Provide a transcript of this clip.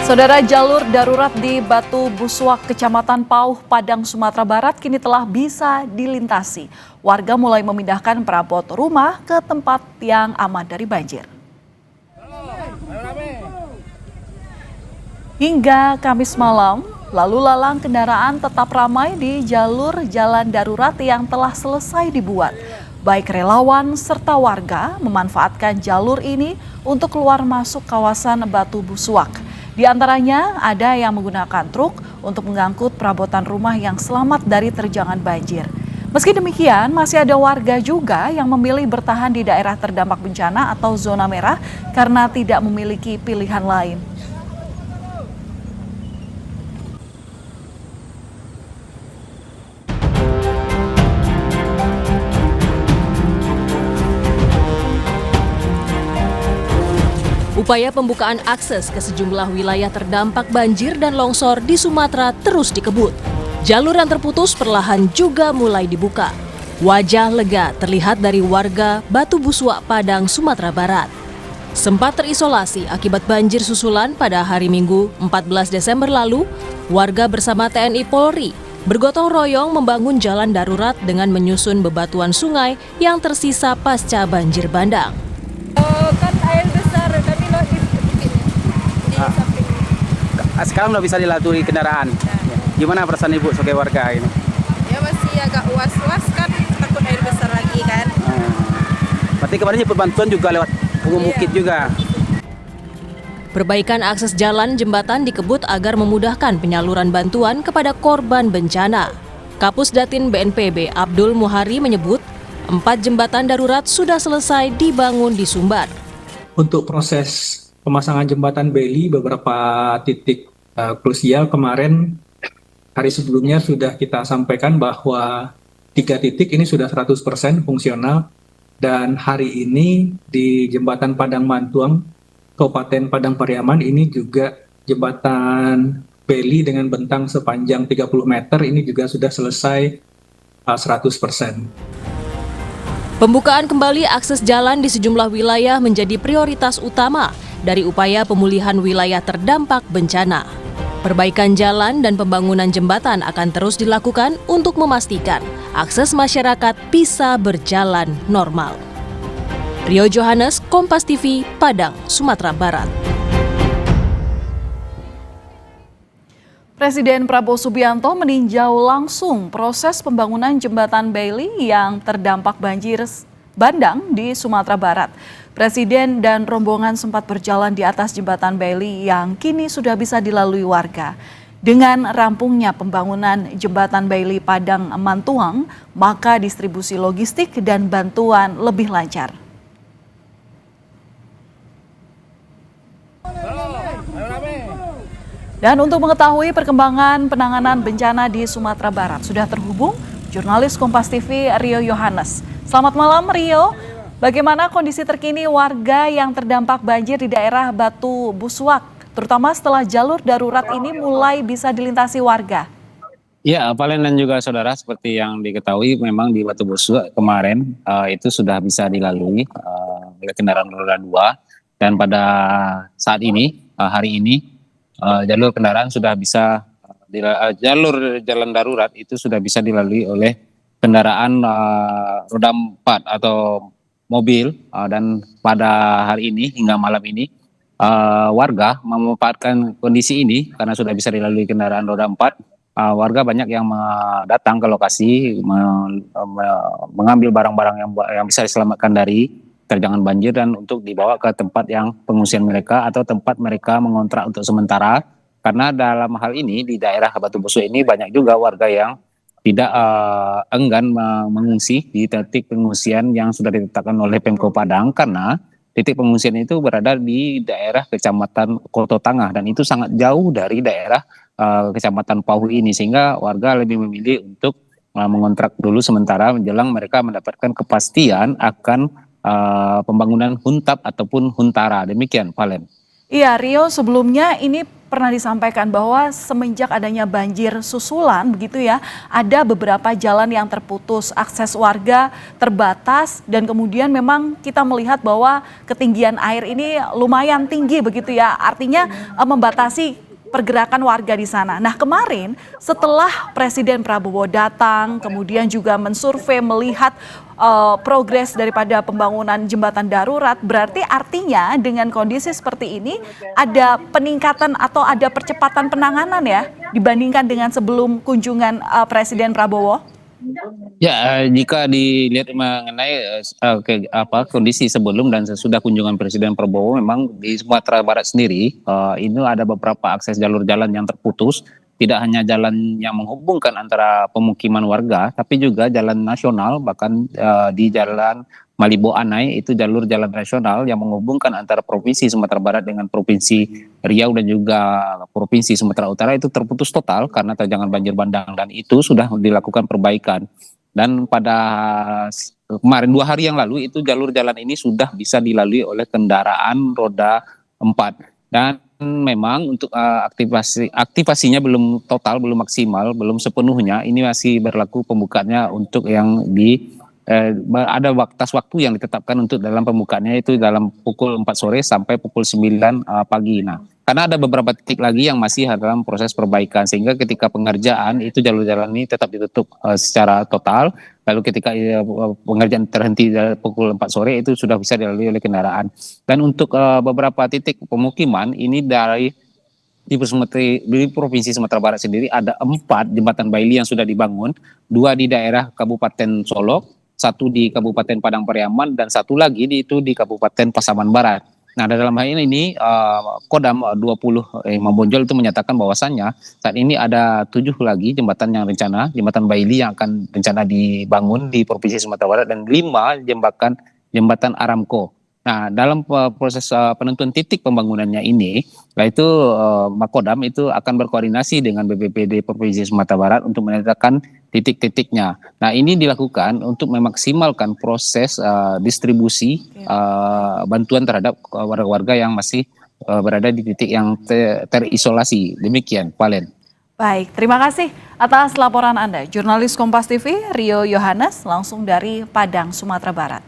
Saudara, jalur darurat di Batu Busuak, Kecamatan Pauh, Padang, Sumatera Barat kini telah bisa dilintasi. Warga mulai memindahkan perabot rumah ke tempat yang aman dari banjir. Hingga Kamis malam, lalu lalang kendaraan tetap ramai di jalur jalan darurat yang telah selesai dibuat. Baik relawan serta warga memanfaatkan jalur ini untuk keluar masuk kawasan Batu Busuak. Di antaranya ada yang menggunakan truk untuk mengangkut perabotan rumah yang selamat dari terjangan banjir. Meski demikian, masih ada warga juga yang memilih bertahan di daerah terdampak bencana atau zona merah karena tidak memiliki pilihan lain. Upaya pembukaan akses ke sejumlah wilayah terdampak banjir dan longsor di Sumatera terus dikebut. Jalur yang terputus perlahan juga mulai dibuka. Wajah lega terlihat dari warga Batu Busuak, Padang, Sumatera Barat. Sempat terisolasi akibat banjir susulan pada hari Minggu 14 Desember lalu, warga bersama TNI Polri bergotong royong membangun jalan darurat dengan menyusun bebatuan sungai yang tersisa pasca banjir bandang. Kan air besar, kami lohis di samping. Sekarang udah bisa dilalui kendaraan. Gimana perasaan Ibu sebagai warga ini? Ya masih agak was-was kan, takut air besar lagi kan. Berarti kemarin nyebut bantuan juga lewat bukit juga. Perbaikan akses jalan jembatan dikebut agar memudahkan penyaluran bantuan kepada korban bencana. Kapus Datin BNPB Abdul Muhari menyebut 4 jembatan darurat sudah selesai dibangun di Sumbar. Untuk proses pemasangan jembatan Beli beberapa titik krusial kemarin hari sebelumnya sudah kita sampaikan bahwa 3 titik ini sudah 100% fungsional, dan hari ini di jembatan Padang Mantuang, Kabupaten Padang Pariaman ini juga jembatan Beli dengan bentang sepanjang 30 meter ini juga sudah selesai 100%. Pembukaan kembali akses jalan di sejumlah wilayah menjadi prioritas utama dari upaya pemulihan wilayah terdampak bencana. Perbaikan jalan dan pembangunan jembatan akan terus dilakukan untuk memastikan akses masyarakat bisa berjalan normal. Rio Johannes, Kompas TV, Padang, Sumatera Barat. Presiden Prabowo Subianto meninjau langsung proses pembangunan jembatan Bailey yang terdampak banjir bandang di Sumatera Barat. Presiden dan rombongan sempat berjalan di atas jembatan Bailey yang kini sudah bisa dilalui warga. Dengan rampungnya pembangunan jembatan Bailey Padang Mantuang, maka distribusi logistik dan bantuan lebih lancar. Dan untuk mengetahui perkembangan penanganan bencana di Sumatera Barat, sudah terhubung jurnalis Kompas TV Rio Johannes. Selamat malam Rio, bagaimana kondisi terkini warga yang terdampak banjir di daerah Batu Busuak, terutama setelah jalur darurat ini mulai bisa dilintasi warga? Ya, Valen dan juga saudara, seperti yang diketahui memang di Batu Busuak kemarin itu sudah bisa dilalui oleh kendaraan roda 2, dan pada saat ini, hari ini, jalur kendaraan sudah bisa jalur jalan darurat itu sudah bisa dilalui oleh kendaraan roda 4 atau mobil, dan pada hari ini hingga malam ini warga memanfaatkan kondisi ini karena sudah bisa dilalui kendaraan roda 4. Warga banyak yang datang ke lokasi mengambil barang-barang yang bisa diselamatkan dari terjangan banjir dan untuk dibawa ke tempat yang pengungsian mereka atau tempat mereka mengontrak untuk sementara, karena dalam hal ini di daerah Batu Busuak ini banyak juga warga yang tidak enggan mengungsi di titik pengungsian yang sudah ditetapkan oleh Pemko Padang, karena titik pengungsian itu berada di daerah Kecamatan Koto Tangah dan itu sangat jauh dari daerah Kecamatan Pauh ini, sehingga warga lebih memilih untuk mengontrak dulu sementara menjelang mereka mendapatkan kepastian akan pembangunan huntap ataupun huntara. Demikian, Valen. Iya, Rio, sebelumnya ini pernah disampaikan bahwa semenjak adanya banjir susulan begitu ya, ada beberapa jalan yang terputus, akses warga terbatas dan kemudian memang kita melihat bahwa ketinggian air ini lumayan tinggi begitu ya, artinya membatasi pergerakan warga di sana. Nah kemarin setelah Presiden Prabowo datang, kemudian juga mensurvei melihat progres daripada pembangunan jembatan darurat, berarti artinya dengan kondisi seperti ini ada peningkatan atau ada percepatan penanganan ya dibandingkan dengan sebelum kunjungan Presiden Prabowo? Ya, jika dilihat mengenai kondisi sebelum dan sesudah kunjungan Presiden Prabowo, memang di Sumatera Barat sendiri ini ada beberapa akses jalur jalan yang terputus. Tidak hanya jalan yang menghubungkan antara pemukiman warga, tapi juga jalan nasional, bahkan di Jalan Malibo Anai itu jalur jalan nasional yang menghubungkan antara Provinsi Sumatera Barat dengan Provinsi Riau dan juga Provinsi Sumatera Utara itu terputus total karena terjangan banjir bandang, dan itu sudah dilakukan perbaikan. Dan pada kemarin 2 hari yang lalu itu jalur jalan ini sudah bisa dilalui oleh kendaraan roda 4. Dan memang untuk aktivasinya belum total, belum maksimal, belum sepenuhnya. Ini masih berlaku pembukanya untuk yang ada batas waktu yang ditetapkan untuk dalam pembukaannya itu dalam pukul 4 sore sampai pukul 9 pagi. Nah, karena ada beberapa titik lagi yang masih dalam proses perbaikan, sehingga ketika pengerjaan itu jalur jalan ini tetap ditutup secara total. Lalu ketika pengerjaan terhenti pukul 4 sore itu sudah bisa dilalui oleh kendaraan. Dan untuk beberapa titik pemukiman ini di Provinsi Sumatera Barat sendiri ada 4 jembatan Bailey yang sudah dibangun, 2 di daerah Kabupaten Solok, 1 di Kabupaten Padang Pariaman, dan 1 lagi di Kabupaten Pasaman Barat. Nah, dalam hal ini Kodam 20 Mambonjol itu menyatakan bahwasannya saat ini ada 7 lagi jembatan jembatan Bailey yang akan rencana dibangun di Provinsi Sumatera Barat, dan 5 jembatan Aramco. Nah, dalam proses penentuan titik pembangunannya ini, yaitu Makodam itu akan berkoordinasi dengan BPBD Provinsi Sumatera Barat untuk menetapkan titik-titiknya. Nah, ini dilakukan untuk memaksimalkan proses distribusi bantuan terhadap warga-warga yang masih berada di titik yang terisolasi. Demikian, Valen. Baik, terima kasih atas laporan Anda. Jurnalis Kompas TV Rio Yohanes langsung dari Padang, Sumatera Barat.